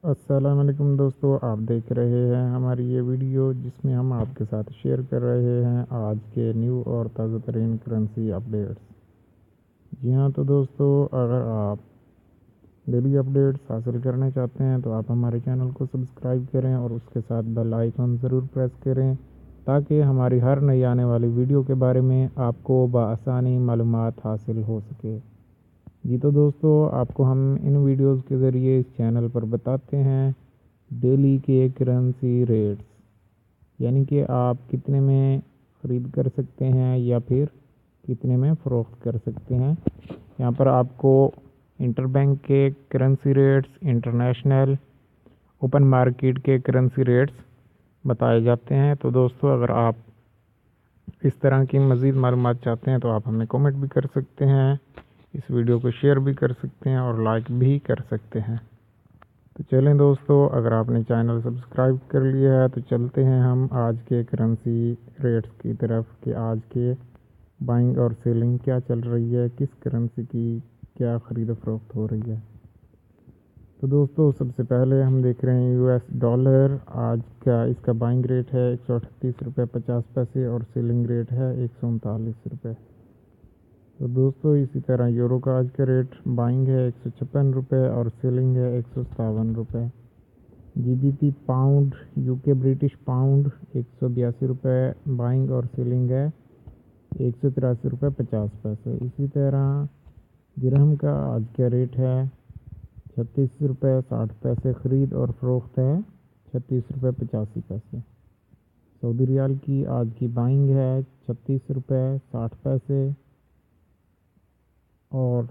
السلام علیکم دوستو، آپ دیکھ رہے ہیں ہماری یہ ویڈیو جس میں ہم آپ کے ساتھ شیئر کر رہے ہیں آج کے نیو اور تازہ ترین کرنسی اپڈیٹس۔ جی ہاں تو دوستو، اگر آپ ڈیلی اپڈیٹس حاصل کرنا چاہتے ہیں تو آپ ہمارے چینل کو سبسکرائب کریں اور اس کے ساتھ بیل آئیکن ضرور پریس کریں تاکہ ہماری ہر نئی آنے والی ویڈیو کے بارے میں آپ کو بآسانی معلومات حاصل ہو سکے۔ جی تو دوستو، آپ کو ہم ان ویڈیوز کے ذریعے اس چینل پر بتاتے ہیں ڈیلی کے کرنسی ریٹس، یعنی کہ آپ کتنے میں خرید کر سکتے ہیں یا پھر کتنے میں فروخت کر سکتے ہیں۔ یہاں پر آپ کو انٹر بینک کے currency rates, international open market کے کرنسی ریٹس بتائے جاتے ہیں۔ تو دوستو، اگر آپ اس طرح کی مزید معلومات چاہتے ہیں تو آپ ہمیں کامنٹ بھی کر سکتے ہیں، اس ویڈیو کو شیئر بھی کر سکتے ہیں اور لائک بھی کر سکتے ہیں۔ تو چلیں دوستو، اگر آپ نے چینل سبسکرائب کر لیا ہے تو چلتے ہیں ہم آج کے کرنسی ریٹس کی طرف کہ آج کے بائنگ اور سیلنگ کیا چل رہی ہے، کس کرنسی کی کیا خرید و فروخت ہو رہی ہے۔ تو دوستو، سب سے پہلے ہم دیکھ رہے ہیں US ڈالر۔ آج کا اس کا بائنگ ریٹ ہے 138.50 روپے اور سیلنگ ریٹ ہے 139 روپے۔ تو دوستو، اسی طرح یورو کا آج کا ریٹ بائنگ ہے 156 روپے اور سیلنگ ہے 157 روپے۔ GBP pound, UK British pound 182 روپے بائنگ اور سیلنگ ہے 183 روپے 50 پیسے۔ اسی طرح درہم کا آج کا ریٹ ہے 36 روپے 60 پیسے خرید اور فروخت ہے 36 روپے 85 پیسے۔ سعودی ریال کی آج کی بائنگ ہے 36 روپے 60 پیسے اور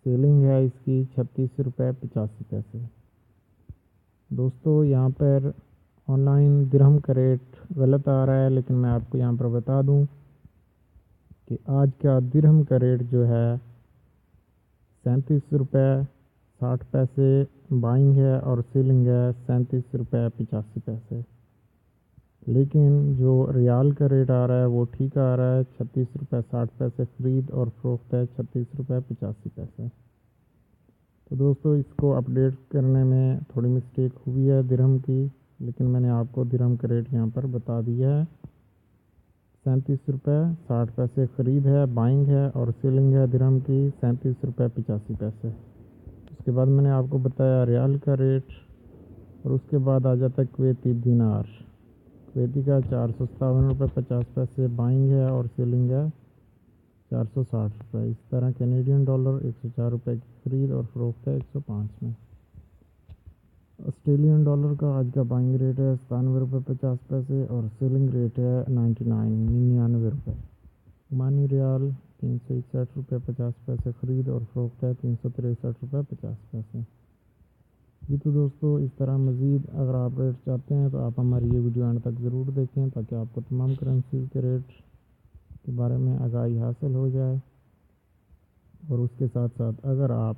سیلنگ ہے اس کی 36 روپے 85 پیسے۔ دوستو، یہاں پر آن لائن درہم کا ریٹ غلط آ رہا ہے، لیکن میں آپ کو یہاں پر بتا دوں کہ آج کا درہم کا ریٹ جو ہے 37 روپے 60 پیسے بائنگ ہے اور سیلنگ ہے 37 روپے 85 پیسے۔ لیکن جو ریال کا ریٹ آ رہا ہے وہ ٹھیک آ رہا ہے، 36 روپے 60 پیسے خرید اور فروخت ہے 36 روپے 85 پیسے۔ تو دوستو، اس کو اپڈیٹ کرنے میں تھوڑی مسٹیک ہوئی ہے درہم کی، لیکن میں نے آپ کو درہم کا ریٹ یہاں پر بتا دیا ہے۔ 37 روپے 60 پیسے خرید ہے، بائنگ ہے اور سیلنگ ہے درہم کی 37 روپے 85 پیسے۔ اس کے بعد میں نے آپ کو بتایا ریال کا ریٹ، اور اس کے بعد آ جاتا ہے کویتی دینار۔ کویتی کا 457 روپے 50 پیسے بائنگ ہے اور سیلنگ ہے 460 روپے۔ اس طرح کینیڈین ڈالر 104 روپے کی خرید اور فروخت ہے 105 میں۔ آسٹریلین ڈالر کا آج کا بائنگ ریٹ ہے 97 روپے 50 پیسے اور سیلنگ ریٹ ہے 99 روپے۔ عمانی ریال 361 روپے 50 پیسے خرید اور فروخت ہے 363 روپے 50 پیسے۔ جی تو دوستو، اس طرح مزید اگر آپ ریٹ چاہتے ہیں تو آپ ہماری یہ ویڈیو اینڈ تک ضرور دیکھیں تاکہ آپ کو تمام کرنسیز کے ریٹ کے بارے میں آگاہی حاصل ہو جائے۔ اور اس کے ساتھ ساتھ اگر آپ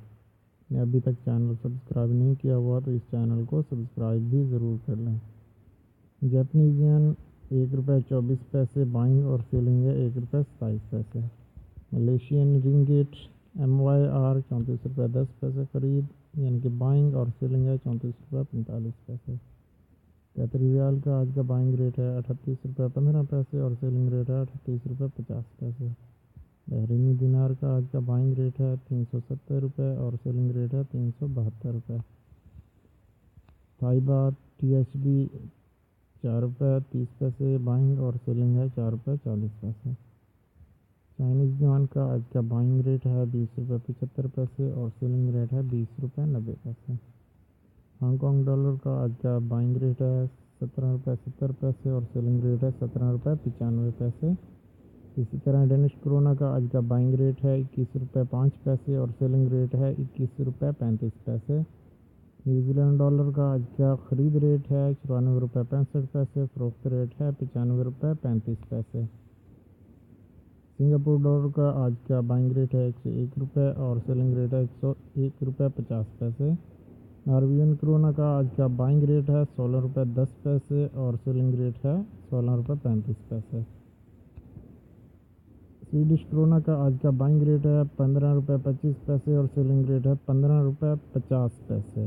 نے ابھی تک چینل سبسکرائب نہیں کیا ہوا تو اس چینل کو سبسکرائب بھی ضرور کر لیں۔ جاپنیز ین 1 روپے 24 پیسے بائنگ اور سیلنگ ہے 1 روپے 27 پیسے۔ ملیشین رنگٹ MYR 34 روپے 10 پیسے خرید یعنی کہ بائنگ اور سیلنگ ہے 34 روپے 45 پیسے۔ قطری ریال کا آج کا بائنگ ریٹ ہے 38 روپے 15 پیسے اور سیلنگ ریٹ ہے 38 روپے 50 پیسے۔ بحرینی دینار کا آج کا بائنگ ریٹ ہے 370 روپے اور سیلنگ ریٹ ہے 372 روپے۔ تھائی بات THB 4 روپے 30 پیسے بائنگ اور سیلنگ ہے 4 روپے 40 پیسے۔ چائنیز یوان کا آج کا بائنگ ریٹ ہے 20 روپے 75 پیسے اور سیلنگ ریٹ ہے 20 روپے 90 پیسے۔ ہانگ کانگ ڈالر کا آج کا بائنگ ریٹ ہے 17 روپے 70 پیسے اور سیلنگ ریٹ ہے 17 روپے 95 پیسے۔ اسی طرح ڈینش کرونا کا آج کا بائنگ ریٹ ہے 21 روپے 5 پیسے اور سیلنگ ریٹ ہے 21 روپے 35 پیسے۔ نیوزی لینڈ ڈالر کا آج کا خرید ریٹ ہے 94 روپے 65 پیسے، فروخت ریٹ ہے 95 روپے 35 پیسے۔ سنگاپور ڈالر کا آج کا بائنگ ریٹ ہے 101 روپے اور سیلنگ ریٹ ہے 101 روپے 50 پیسے۔ نارویجن کرونا کا آج کا بائنگ ریٹ ہے 16 روپے 10 پیسے اور سیلنگ ریٹ ہے 16 روپے 35 پیسے۔ سویڈش کرونا کا آج کا بائنگ ریٹ ہے 15 روپے 25 پیسے اور سیلنگ ریٹ ہے 15 روپے 50 پیسے۔